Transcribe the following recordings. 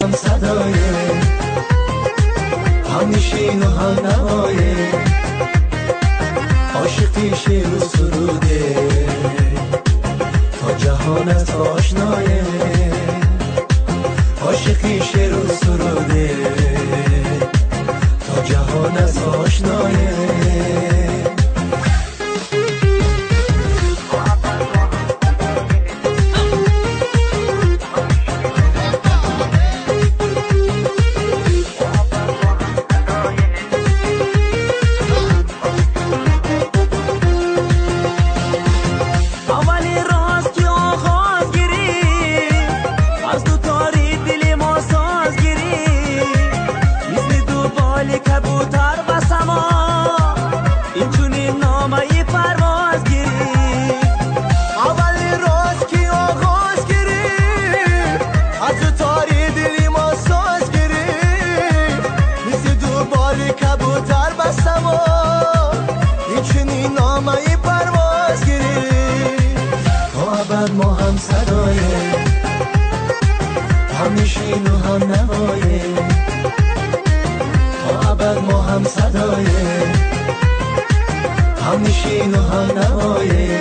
هم صدایه، هم نشین و هم نوایه، عاشقی شعر و سروده، تا جهانت آشنایه، عاشقی شعر و سروده، تا جهانت آشنایه. کبوتر و سما این چونین نامه پرواز گیری، اولی روز کی آغاز گیری، از تاری دلی ما ساز گیری، مثل دو بالی کبوتر و سما این چونین نامه پرواز گیری. تا ابد ما هم صدایه، هم نشین و هم نوایه، ما هم صدایه، هم نشین و هم نوایه،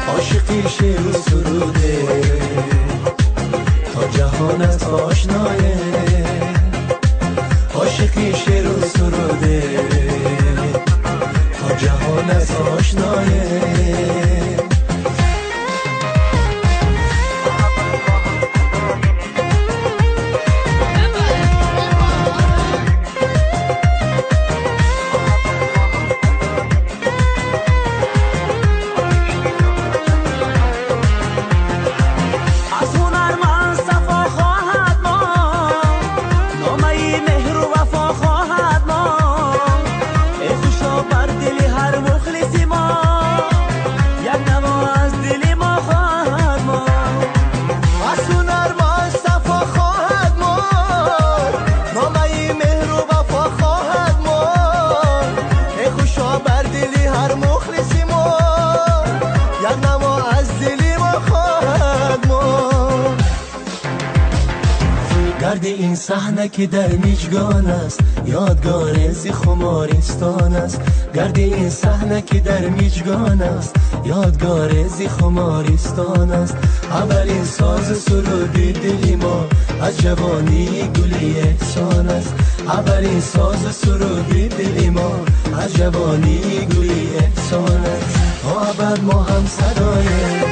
عاشقی شعر و سروده، تا جهانت آشنایه، عاشقی شعر و سروده، تا جهانت آشنایه. گرد این صحنه که در میجگان است، یادگار زی خمارستان است. گرد این صحنه که در میجگان است، یادگار زی خمارستان است. اولین ساز سرودی دلی ما از جوانی گلی احسان است. اولین ساز سرودی دلی ما از جوانی گلی احسان است. تا ابد ما هم صدایه،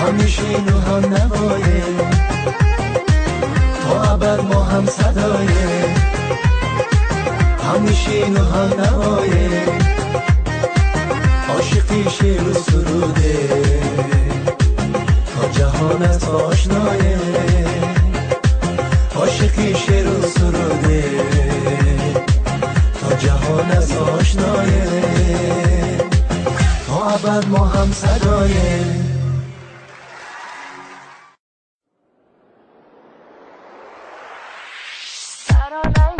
هم نشین و هم نوایه، تا ابد ما هم صدایه، هم نشین و هم نوایه، عاشقی شعر و سروده، تا جهانت آشنایه، عاشقی شعر و سروده، تا جهانت آشنایه. تا ابد ما هم صدایه. I don't like